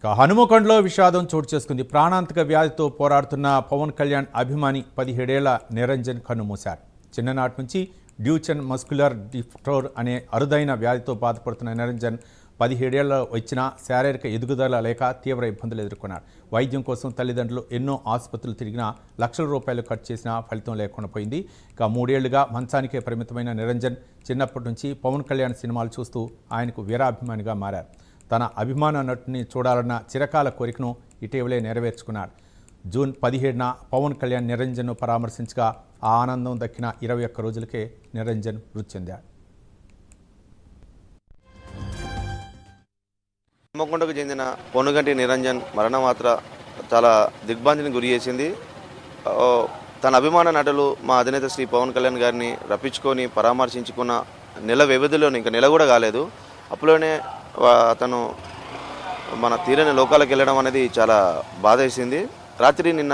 హనుమకొండలో విషాదం చోటు చేసుకుంది. ప్రాణాంతక వ్యాధితో పోరాడుతున్న పవన్ కళ్యాణ్ అభిమాని 17 ఏళ్ల నిరంజన్ కన్నుమూశారు. చిన్ననాటి నుంచి డ్యూచెన్ మస్కులర్ డిస్ట్రోఫీ అనే అరుదైన వ్యాధితో బాధపడుతున్న నిరంజన్ 17 ఏళ్ల వచ్చినా శారీరక ఎదుగుదల లేక తీవ్ర ఇబ్బందులు ఎదుర్కొన్నారు. వైద్యం కోసం తల్లిదండ్రులు ఎన్నో ఆసుపత్రులు తిరిగినా లక్షల రూపాయలు ఖర్చు చేసినా ఫలితం లేకుండా పోయింది. ఇక 3 ఏళ్లుగా మంచానికే పరిమితమైన నిరంజన్ చిన్నప్పటి నుంచి పవన్ కళ్యాణ్ సినిమాలు చూస్తూ ఆయనకు వీరాభిమానిగా మారారు. తన అభిమాన నటుని చూడాలన్న చిరకాల కోరికను ఇటీవలే నెరవేర్చుకున్నాడు. జూన్ 17న పవన్ కళ్యాణ్ నిరంజన్ను పరామర్శించగా ఆ ఆనందం దక్కిన 21 రోజులకే నిరంజన్ మృతి చెందాడు. హనుమకొండకు చెందిన పొనుగంటి నిరంజన్ మరణమాత్ర చాలా దిగ్భ్రాంతిని గురి చేసింది. తన అభిమాన నటులు మా అధినేత శ్రీ పవన్ కళ్యాణ్ గారిని రప్పించుకొని పరామర్శించుకున్న నెల వ్యవధిలోనే, ఇంకా నెల కూడా కాలేదు, అప్పులోనే అతను మన తీరని లోకాలకు వెళ్ళడం అనేది చాలా బాధ వేసింది. రాత్రి నిన్న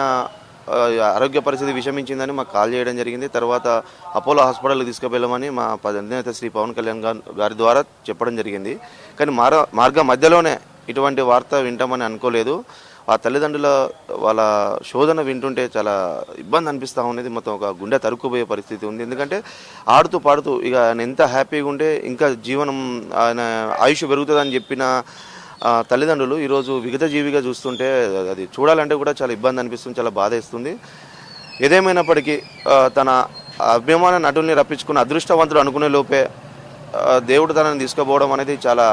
ఆరోగ్య పరిస్థితి విషమించిందని మాకు కాల్ చేయడం జరిగింది. తర్వాత అపోలో హాస్పిటల్కి తీసుకువెళ్ళమని మా అధినేత శ్రీ పవన్ కళ్యాణ్ గారి ద్వారా చెప్పడం జరిగింది. కానీ మార్గ మధ్యలోనే ఇటువంటి వార్త వింటామని అనుకోలేదు. ఆ తల్లిదండ్రుల వాళ్ళ శోధన వింటుంటే చాలా ఇబ్బంది అనిపిస్తూ ఉన్నది. మొత్తం ఒక గుండె తరుక్కుపోయే పరిస్థితి ఉంది. ఎందుకంటే ఆడుతూ పాడుతూ ఇక ఆయన ఎంత హ్యాపీగా ఉంటే ఇంకా జీవనం ఆయన ఆయుష్ పెరుగుతుందని చెప్పిన తల్లిదండ్రులు ఈరోజు విగత జీవిగా చూస్తుంటే అది చూడాలంటే కూడా చాలా ఇబ్బంది అనిపిస్తుంది, చాలా బాధేస్తుంది. ఏదేమైనప్పటికీ తన అభిమాన నటుల్ని రప్పించుకున్న అదృష్టవంతుడు అనుకునే లోపే దేవుడు తనని తీసుకుపోవడం అనేది చాలా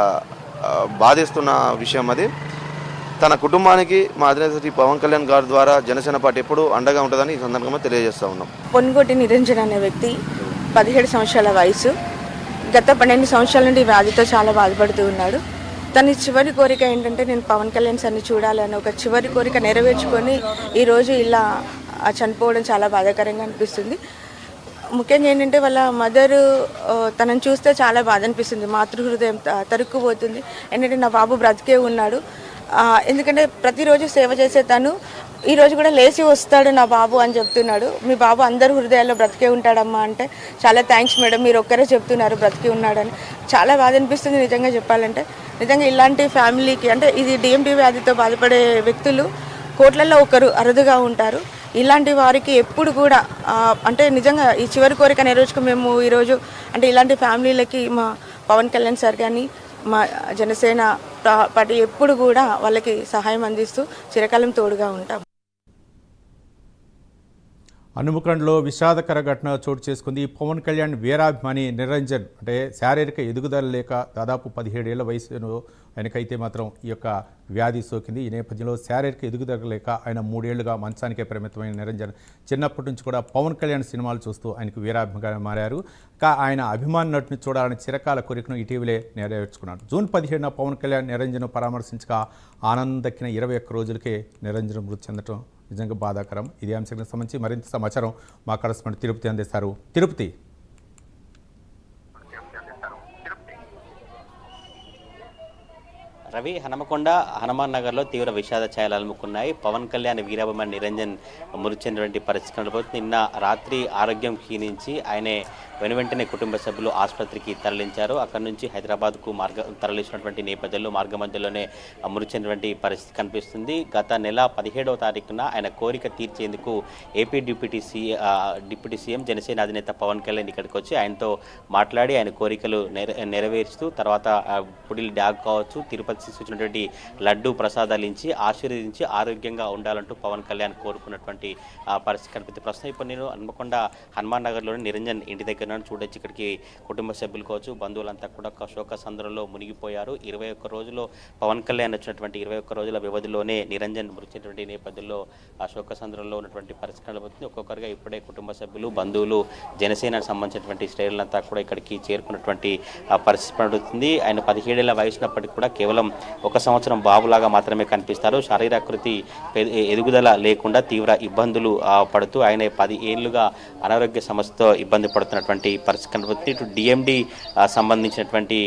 బాధేస్తున్న విషయం. అది తన కుటుంబానికి మా అధినేత శ్రీ పవన్ కళ్యాణ్ గారి ద్వారా జనసేన పార్టీ ఎప్పుడు అండగా ఉంటుందని ఈ సందర్భంగా తెలియజేస్తూ ఉన్నాం. పొన్గోటి నిరంజన్ అనే వ్యక్తి 17 సంవత్సరాల వయసు. గత 12 సంవత్సరాల నుండి వ్యాధితో చాలా బాధపడుతూ ఉన్నాడు. తన చివరి కోరిక ఏంటంటే నేను పవన్ కళ్యాణ్ సార్ని చూడాలని ఒక చివరి కోరిక నెరవేర్చుకొని ఈరోజు ఇలా చనిపోవడం చాలా బాధాకరంగా అనిపిస్తుంది. ముఖ్యంగా ఏంటంటే వాళ్ళ మదరు తనని చూస్తే చాలా బాధ అనిపిస్తుంది. మాతృహృదయం తరుక్కుపోతుంది. ఏంటంటే నా బాబు బ్రతికే ఉన్నాడు. ఎందుకంటే ప్రతిరోజు సేవ చేసే తను ఈరోజు కూడా లేచి వస్తాడు నా బాబు అని చెప్తున్నాడు. మీ బాబు అందరు హృదయాల్లో బ్రతికే ఉంటాడమ్మా అంటే చాలా థ్యాంక్స్ మేడం, మీరు ఒక్కరే చెప్తున్నారు బ్రతికి ఉన్నాడని. చాలా బాధ అనిపిస్తుంది నిజంగా చెప్పాలంటే. నిజంగా ఇలాంటి ఫ్యామిలీకి అంటే ఇది డిఎండి వ్యాధితో బాధపడే వ్యక్తులు కోట్లలో ఒకరు అరుదుగా ఉంటారు. ఇలాంటి వారికి ఎప్పుడు కూడా అంటే నిజంగా ఈ చివరి కోరిక నెరవేర్చుకు మేము ఈరోజు అంటే ఇలాంటి ఫ్యామిలీలకి మా పవన్ కళ్యాణ్ సార్ కానీ మా జనసేన పార్టీ ఎప్పుడు కూడా వాళ్ళకి సహాయం అందిస్తూ చిరకాలం తోడుగా ఉంటాం. హనుమకొండలో విషాదకర ఘటన చోటు చేసుకుంది. పవన్ కళ్యాణ్ వీరాభిమాని నిరంజన్ అంటే శారీరక ఎదుగుదల లేక దాదాపు 17 ఏళ్ల వయసులో ఆయనకైతే మాత్రం ఈ యొక్క వ్యాధి సోకింది. ఈ నేపథ్యంలో శారీరక ఎదుగుదల లేక ఆయన 3 ఏళ్లుగా మంచానికే పరిమితమైన నిరంజన్ చిన్నప్పటి నుంచి కూడా పవన్ కళ్యాణ్ సినిమాలు చూస్తూ ఆయనకు వీరాభిమానిగా మారారు. ఆయన అభిమాన నటుని చూడాలని చిరకాల కోరికను ఇటీవలే నెరవేర్చుకున్నాడు. జూన్ 17న పవన్ కళ్యాణ్ నిరంజన్ను పరామర్శించగా ఆనందం దక్కిన 21 రోజులకే నిరంజన్ మృతి చెందడం నిజంగా బాధాకరం. ఇదే అంశానికి సంబంధించి మరింత సమాచారం మా కరెస్పాండెంట్ తిరుపతి అందిస్తారు. తిరుపతి, రవి, హనుమకొండ హనుమాన్ నగర్లో తీవ్ర విషాద ఛాయలు అలుముకున్నాయి. పవన్ కళ్యాణ్ వీరాభిమాని నిరంజన్ మృతి చెందినటువంటి పరిస్థితులు నిన్న రాత్రి ఆరోగ్యం క్షీణించి ఆయనే వెనువెంటనే కుటుంబ సభ్యులు ఆసుపత్రికి తరలించారు. అక్కడి నుంచి హైదరాబాద్కు తరలించినటువంటి నేపథ్యంలో మార్గ మధ్యలోనే మృతి చెందినటువంటి పరిస్థితి కనిపిస్తుంది. గత నెల 17వ తారీఖున ఆయన కోరిక తీర్చేందుకు ఏపీ డిప్యూటీ సీఎం జనసేన అధినేత పవన్ కళ్యాణ్ ఇక్కడికి వచ్చి ఆయనతో మాట్లాడి ఆయన కోరికలు నెరవేరుస్తూ తర్వాత పుడిల్ డ్యాగ్ కావచ్చు, తిరుపతి సూచించినటువంటి లడ్డు ప్రసాదాలు ఇచ్చి ఆశీర్వదించి ఆరోగ్యంగా ఉండాలంటూ పవన్ కళ్యాణ్ కోరుకున్నటువంటి పరిస్థితి కనిపిస్తుంది. ప్రస్తుతం ఇప్పుడు నేను హన్మకొండ హనుమాన్ నగర్లోని నిరంజన్ ఇంటి దగ్గర చూడొచ్చు. ఇక్కడికి కుటుంబ సభ్యులు కావచ్చు, బంధువులంతా కూడా శోక సంద్రంలో మునిగిపోయారు. 21 రోజుల్లో పవన్ కళ్యాణ్ వచ్చినటువంటి 21 రోజుల వ్యవధిలోనే నిరంజన్ మృతి చెందినటువంటి నేపథ్యంలో ఆ శోక సంద్రంలో ఉన్నటువంటి పరిస్థితి కనబడుతుంది. ఒక్కొక్కరిగా ఇప్పుడే కుటుంబ సభ్యులు, బంధువులు, జనసేనకు సంబంధించినటువంటి శ్రేణులంతా కూడా ఇక్కడికి చేరుకున్నటువంటి పరిస్థితి పడుతుంది. ఆయన 17 ఏళ్ల వయసున్నప్పటికీ కూడా కేవలం 1 సంవత్సరం బాబులాగా మాత్రమే కనిపిస్తారు. శారీరకృతి ఎదుగుదల లేకుండా తీవ్ర ఇబ్బందులు పడుతూ ఆయన 10 ఏళ్లుగా అనారోగ్య సమస్యతో ఇబ్బంది పడుతున్నటువంటి తెలిపినటువంటి పరిస్థితి కనబడుతుంది. ఇటు డిఎండి సంబంధించినటువంటి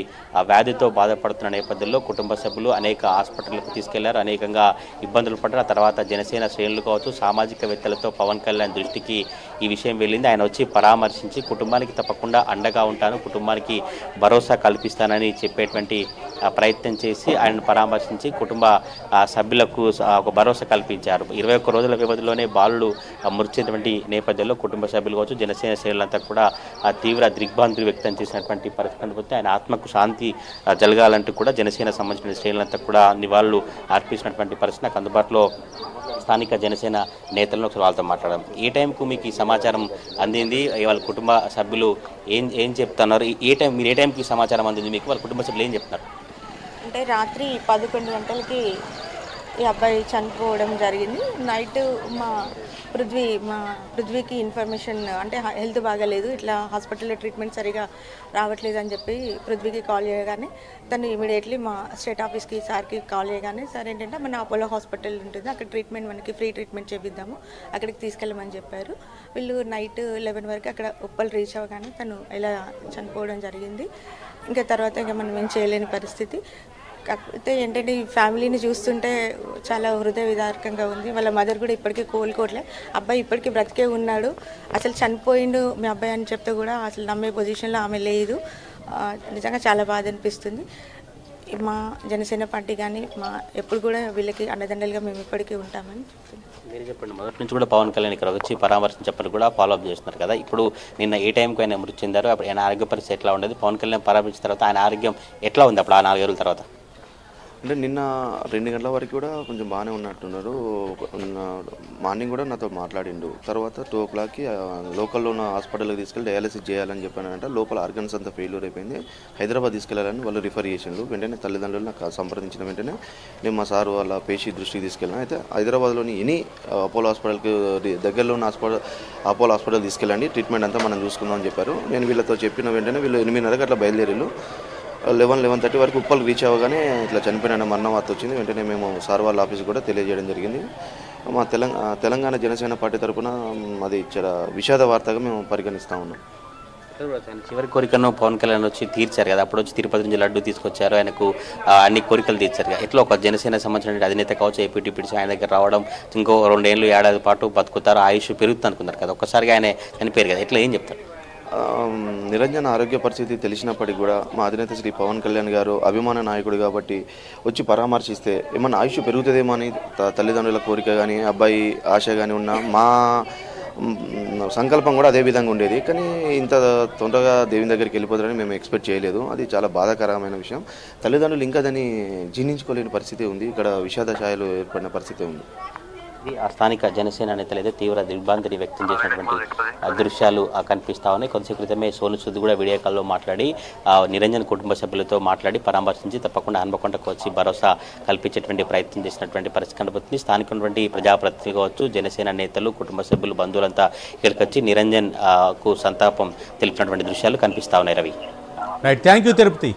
వ్యాధితో బాధపడుతున్న నేపథ్యంలో కుటుంబ సభ్యులు అనేక హాస్పిటల్కు తీసుకెళ్లారు, అనేకంగా ఇబ్బందులు పడ్డారు. ఆ తర్వాత జనసేన శ్రేణులు కావచ్చు, సామాజికవేత్తలతో పవన్ కళ్యాణ్ దృష్టికి ఈ విషయం వెళ్ళింది. ఆయన వచ్చి పరామర్శించి కుటుంబానికి తప్పకుండా అండగా ఉంటాను, కుటుంబానికి భరోసా కల్పిస్తానని చెప్పేటువంటి ప్రయత్నం చేసి ఆయనను పరామర్శించి కుటుంబ సభ్యులకు ఒక భరోసా కల్పించారు. 21 రోజుల వ్యవధిలోనే బాలుడు మృతి నేపథ్యంలో కుటుంబ సభ్యులు కావచ్చు, జనసేన శ్రేణులంతా కూడా తీవ్ర దిగ్భ్రాంతులు వ్యక్తం చేసినటువంటి పరిస్థితి కనబడుతుంది. ఆయన ఆత్మకు శాంతి జరగాలంటూ కూడా జనసేన సంబంధించిన శ్రేణులంతా కూడా నివాళులు అర్పించినటువంటి పరిస్థితి. నాకు అందుబాటులో స్థానిక జనసేన నేతలను ఒకసారి వాళ్ళతో మాట్లాడడం. ఏ టైంకు మీకు ఈ సమాచారం అందింది? వాళ్ళ కుటుంబ సభ్యులు ఏం చెప్తున్నారు? మీరు ఏ టైంకి సమాచారం అందింది మీకు? వాళ్ళ కుటుంబ సభ్యులు ఏం చెప్తున్నారు? అంటే రాత్రి 11 గంటలకి ఈ అబ్బాయి చనిపోవడం జరిగింది. నైట్ మా పృథ్వీకి ఇన్ఫర్మేషన్, అంటే హెల్త్ బాగాలేదు, ఇట్లా హాస్పిటల్లో ట్రీట్మెంట్ సరిగా రావట్లేదు అని చెప్పి పృథ్వీకి కాల్ చేయగానే తను ఇమీడియట్లీ మా స్టేట్ ఆఫీస్కి సార్కి కాల్ చేయగానే సార్ ఏంటంటే మన అపోలో హాస్పిటల్ ఉంటుంది, అక్కడ ట్రీట్మెంట్ మనకి ఫ్రీ ట్రీట్మెంట్ చేపిద్దాము, అక్కడికి తీసుకెళ్ళమని చెప్పారు. వీళ్ళు నైట్ 11 వరకు అక్కడ ఉప్పల్ రీచ్ అవ్వగానే తను ఇలా చనిపోవడం జరిగింది. ఇంకా తర్వాత ఇంకా మనం ఏం చేయలేని పరిస్థితి. కాకపోతే ఏంటంటే ఈ ఫ్యామిలీని చూస్తుంటే చాలా హృదయ విదారకంగా ఉంది. వాళ్ళ మదర్ కూడా ఇప్పటికీ కోలుకోవట్లే. అబ్బాయి ఇప్పటికీ బ్రతికే ఉన్నాడు, అసలు చనిపోయిండు మీ అబ్బాయి అని చెప్తే కూడా అసలు నమ్మే పొజిషన్లో ఆమె లేదు. నిజంగా చాలా బాధ అనిపిస్తుంది. మా జనసేన పార్టీ కానీ ఎప్పుడు కూడా వీళ్ళకి అండదండలుగా మేము ఇప్పటికీ ఉంటామని చెప్తున్నాం. మీరు చెప్పండి, మొదటి నుంచి కూడా పవన్ కళ్యాణ్ ఇక్కడ వచ్చి పరామర్శించప్పని కూడా ఫాలోఅప్ చేస్తున్నారు కదా, ఇప్పుడు నిన్న ఏ టైంకి ఆయన మృతి చెందారు, అప్పుడు ఆయన ఆరోగ్య పరిస్థితి ఎట్లా ఉండేది? పవన్ కళ్యాణ్ పరామర్శించిన తర్వాత ఆయన ఆరోగ్యం ఎట్లా ఉంది అప్పుడు ఆ 4 రోజుల తర్వాత? అంటే నిన్న 2 గంటల వరకు కూడా కొంచెం బాగానే ఉన్నట్టున్నారు. మార్నింగ్ కూడా నాతో మాట్లాడిండు. తర్వాత 2 o'clockకి లోకల్లో ఉన్న హాస్పిటల్కి తీసుకెళ్ళి డయాలసిస్ చేయాలని చెప్పానంటే లోపల ఆర్గన్స్ అంతా ఫెయిల్యూర్ అయిపోయింది, హైదరాబాద్ తీసుకెళ్లాలని వాళ్ళు రిఫర్ చేసిండు. వెంటనే తల్లిదండ్రులు నాకు సంప్రదించిన వెంటనే నేను మా సార్ వాళ్ళ పేషీ దృష్టికి తీసుకెళ్ళాను. అయితే హైదరాబాద్లోని అపోలో హాస్పిటల్కి దగ్గరలో ఉన్న అపోలో హాస్పిటల్ తీసుకెళ్ళండి, ట్రీట్మెంట్ అంతా మనం చూసుకుందామని చెప్పారు. నేను వీళ్ళతో చెప్పిన వెంటనే వీళ్ళు 8:30 అట్లా బయలుదేరిళ్ళు. 11-11:30 వరకు ఉప్పల్ రీచ్ అవ్వగానే ఇట్లా చనిపోయిన మరణం వార్త వచ్చింది. వెంటనే మేము సార్ వాళ్ళ ఆఫీస్ కూడా తెలియజేయడం జరిగింది. మా తెలంగాణ జనసేన పార్టీ తరఫున అది చాలా విషాద వార్తగా మేము పరిగణిస్తూ ఉన్నాం. చివరి కోరికను పవన్ కళ్యాణ్ వచ్చి తీర్చారు కదా, అప్పుడు వచ్చి తిరుపతి నుంచి లడ్డు తీసుకొచ్చారు, ఆయనకు అన్ని కోరికలు తీర్చారు కదా. ఎట్లా ఒక జనసేన సంబంధించిన అధినేత కావచ్చు, ఏపీటీపీసీ ఆయన దగ్గర రావడం, ఇంకో 2 ఏళ్ళు ఏడాది పాటు బతుకుతారు, ఆయుష్ పెరుగుతుంది అనుకున్నారు కదా, ఒక్కసారిగా ఆయన చనిపోయారు కదా, ఎట్లా ఏం చెప్తారు? నిరంజన్ ఆరోగ్య పరిస్థితి తెలిసినప్పటికీ కూడా మా అధినేత శ్రీ పవన్ కళ్యాణ్ గారు అభిమాన నాయకుడు కాబట్టి వచ్చి పరామర్శిస్తే ఏమన్నా ఆయుష్ పెరుగుతుందేమో అని తల్లిదండ్రుల కోరిక కానీ అబ్బాయి ఆశ కానీ ఉన్న మా సంకల్పం కూడా అదే విధంగా ఉండేది. కానీ ఇంత తొందరగా దేవుని దగ్గరికి వెళ్ళిపోతారని మేము ఎక్స్పెక్ట్ చేయలేదు. అది చాలా బాధాకరమైన విషయం. తల్లిదండ్రులు ఇంకా దాన్ని జీర్ణించుకోలేని పరిస్థితి ఉంది. ఇక్కడ విషాద ఛాయలు ఏర్పడిన పరిస్థితి ఉంది. ఆ స్థానిక జనసేన నేతలు అయితే తీవ్ర దిగ్భ్రాంతిని వ్యక్తం చేసినటువంటి దృశ్యాలు కనిపిస్తా ఉన్నాయి. కొద్దిసేపు క్రితమే సోను సూద్ కూడా వీడియో కాల్లో మాట్లాడి నిరంజన్ కుటుంబ సభ్యులతో మాట్లాడి పరామర్శించి తప్పకుండా హన్మకొండకు వచ్చి భరోసా కల్పించేటువంటి ప్రయత్నం చేసినటువంటి పరిస్థితి కనబడుతుంది. స్థానికటువంటి ప్రజాప్రతినిధి కావచ్చు, జనసేన నేతలు, కుటుంబ సభ్యులు, బంధువులంతా ఇక్కడికి వచ్చి నిరంజన్ కు సంతాపం తెలిపినటువంటి దృశ్యాలు కనిపిస్తా ఉన్నాయి. Ravi, right, thank you Tirupati.